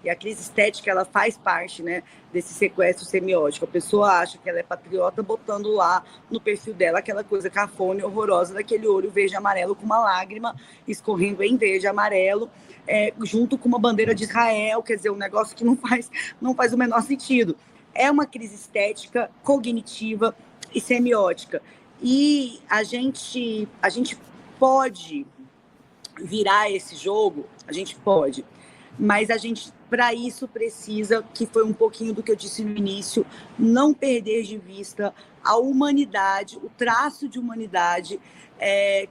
E a crise estética, ela faz parte, né, desse sequestro semiótico. A pessoa acha que ela é patriota botando lá no perfil dela aquela coisa cafona e horrorosa daquele olho verde e amarelo com uma lágrima escorrendo em verde e amarelo, junto com uma bandeira de Israel, quer dizer, um negócio que não faz o menor sentido. É uma crise estética, cognitiva e semiótica. E a gente pode virar esse jogo, a gente pode, mas a gente, para isso, precisa, que foi um pouquinho do que eu disse no início, não perder de vista a humanidade, o traço de humanidade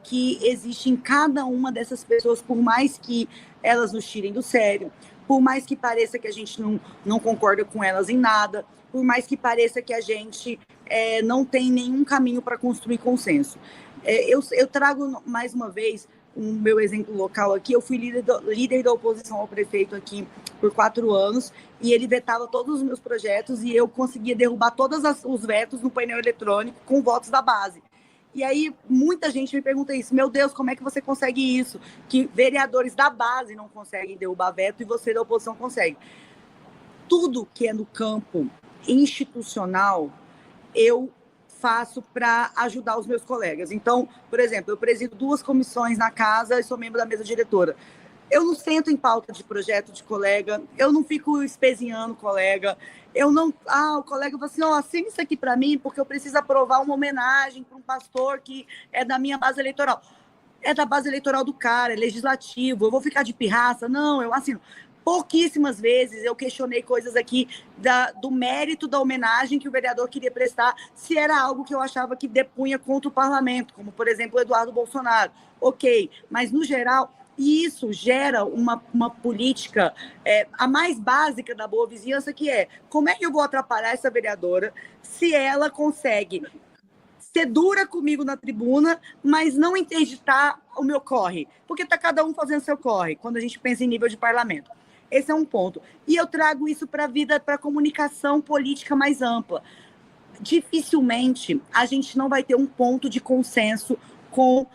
que existe em cada uma dessas pessoas, por mais que elas nos tirem do sério, por mais que pareça que a gente não concorda com elas em nada, por mais que pareça que a gente não tem nenhum caminho para construir consenso. Eu trago, mais uma vez, o meu exemplo local aqui. Eu fui líder da oposição ao prefeito aqui por 4 anos, e ele vetava todos os meus projetos, e eu conseguia derrubar todos os vetos no painel eletrônico com votos da base. E aí muita gente me pergunta isso: meu Deus, como é que você consegue isso? Que vereadores da base não conseguem derrubar veto e você da oposição consegue. Tudo que é no campo institucional, eu faço para ajudar os meus colegas. Então, por exemplo, eu presido 2 comissões na casa e sou membro da mesa diretora. Eu não sento em pauta de projeto de colega, eu não fico espezinhando colega, eu não... o colega fala assim, assina isso aqui para mim, porque eu preciso aprovar uma homenagem para um pastor que é da minha base eleitoral. É da base eleitoral do cara, é legislativo, eu vou ficar de pirraça? Não, eu assino. Pouquíssimas vezes eu questionei coisas aqui do mérito da homenagem que o vereador queria prestar, se era algo que eu achava que depunha contra o parlamento, como, por exemplo, o Eduardo Bolsonaro. Ok, mas, no geral, isso gera uma política, a mais básica da boa vizinhança, que é: como é que eu vou atrapalhar essa vereadora se ela consegue ser dura comigo na tribuna, mas não interditar o meu corre? Porque está cada um fazendo seu corre, quando a gente pensa em nível de parlamento. Esse é um ponto. E eu trago isso para a vida, para a comunicação política mais ampla. Dificilmente a gente não vai ter um ponto de consenso com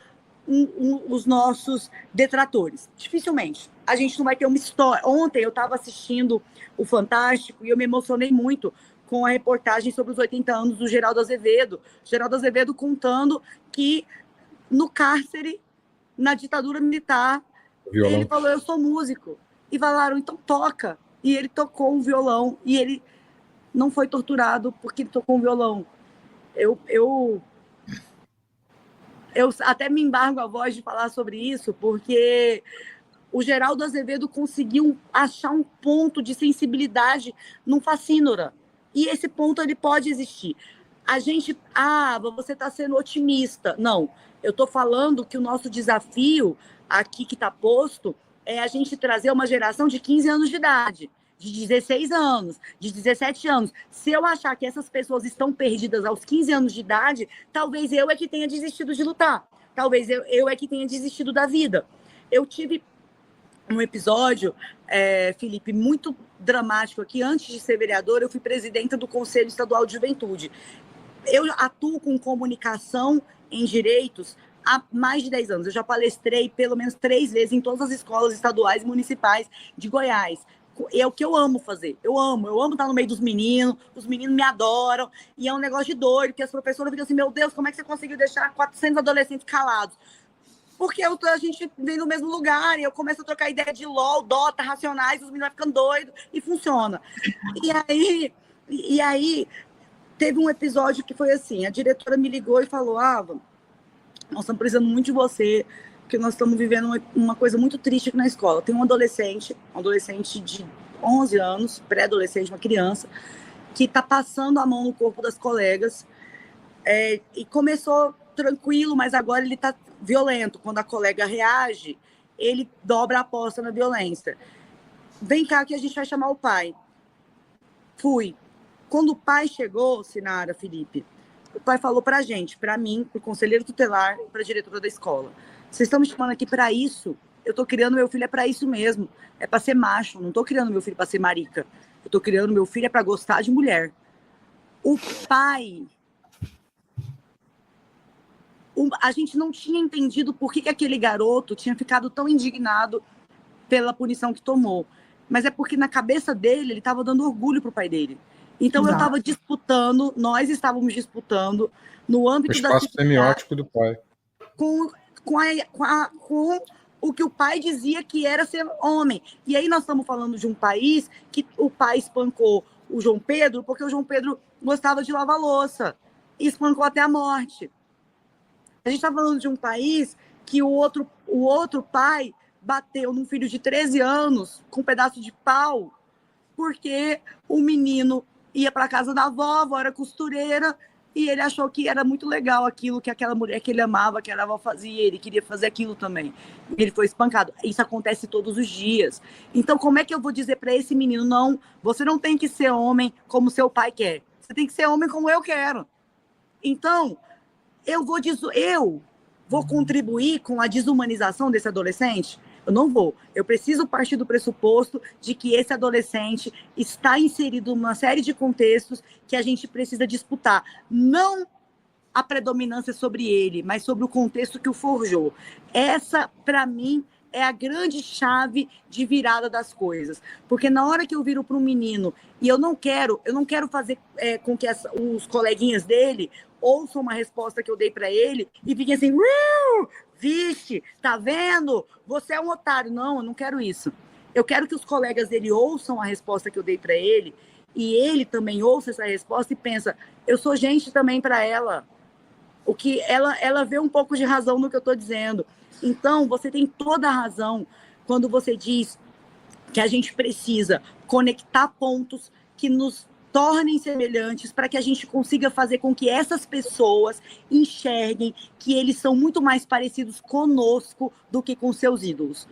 os nossos detratores. Dificilmente. A gente não vai ter uma história. Ontem eu estava assistindo o Fantástico e eu me emocionei muito com a reportagem sobre os 80 anos do Geraldo Azevedo. Geraldo Azevedo contando que no cárcere, na ditadura militar, ele falou: eu sou músico. E falaram: então toca. E ele tocou um violão, e ele não foi torturado porque ele tocou um violão. Eu até me embargo a voz de falar sobre isso, porque o Geraldo Azevedo conseguiu achar um ponto de sensibilidade num facínora. E esse ponto, ele pode existir. A gente... você está sendo otimista. Não, eu estou falando que o nosso desafio aqui que está posto é a gente trazer uma geração de 15 anos de idade, de 16 anos, de 17 anos. Se eu achar que essas pessoas estão perdidas aos 15 anos de idade, talvez eu é que tenha desistido de lutar. Talvez eu é que tenha desistido da vida. Eu tive um episódio, Felipe, muito dramático aqui. Antes de ser vereadora, eu fui presidenta do Conselho Estadual de Juventude. Eu atuo com comunicação em direitos há mais de 10 anos. Eu já palestrei pelo menos 3 vezes em todas as escolas estaduais e municipais de Goiás. É o que eu amo fazer. Eu amo estar no meio dos meninos, os meninos me adoram, e é um negócio de doido, que as professoras ficam assim: meu Deus, como é que você conseguiu deixar 400 adolescentes calados? Porque a gente vem no mesmo lugar, e eu começo a trocar ideia de LOL, Dota, Racionais, os meninos ficam doidos, e funciona. E aí teve um episódio que foi assim: a diretora me ligou e falou: nós estamos precisando muito de você, porque nós estamos vivendo uma coisa muito triste aqui na escola. Tem um adolescente de 11 anos, pré-adolescente, uma criança, que está passando a mão no corpo das colegas, e começou tranquilo, mas agora ele está violento. Quando a colega reage, ele dobra a aposta na violência. Vem cá que a gente vai chamar o pai. Fui. Quando o pai chegou, Sinara, Felipe, o pai falou pra gente, pra mim, pro conselheiro tutelar, pra diretora da escola: vocês estão me chamando aqui pra isso? Eu tô criando meu filho pra isso mesmo. É pra ser macho, não tô criando meu filho pra ser marica. Eu tô criando meu filho pra gostar de mulher. O pai... A gente não tinha entendido por que aquele garoto tinha ficado tão indignado pela punição que tomou. mas é porque na cabeça dele, ele estava dando orgulho pro pai dele. Então eu Exato. estava disputando, nós estávamos disputando no O âmbito da espaço civilidade semiótico do pai. com o que o pai dizia que era ser homem. E aí nós estamos falando de um país que o pai espancou o João Pedro porque o João Pedro gostava de lavar louça e espancou até a morte. A gente está falando de um país que o outro pai bateu num filho de 13 anos com um pedaço de pau porque o menino ia para casa da avó, a avó era costureira, e ele achou que era muito legal aquilo que aquela mulher que ele amava, que a avó fazia, ele queria fazer aquilo também. E ele foi espancado. Isso acontece todos os dias. Então, como é que eu vou dizer para esse menino, não, você não tem que ser homem como seu pai quer. Você tem que ser homem como eu quero. Então, eu vou contribuir com a desumanização desse adolescente? Eu não vou. Eu preciso partir do pressuposto de que esse adolescente está inserido numa série de contextos que a gente precisa disputar. Não a predominância sobre ele, mas sobre o contexto que o forjou. Essa, para mim, é a grande chave de virada das coisas. Porque na hora que eu viro para um menino e eu não quero fazer com que os coleguinhas dele ouçam uma resposta que eu dei para ele e fiquem assim, vixe, tá vendo? Você é um otário. Não, eu não quero isso. Eu quero que os colegas dele ouçam a resposta que eu dei para ele e ele também ouça essa resposta e pensa, eu sou gente também para ela. O que ela vê um pouco de razão no que eu estou dizendo. Então, você tem toda a razão quando você diz que a gente precisa conectar pontos que nos tornem semelhantes para que a gente consiga fazer com que essas pessoas enxerguem que eles são muito mais parecidos conosco do que com seus ídolos.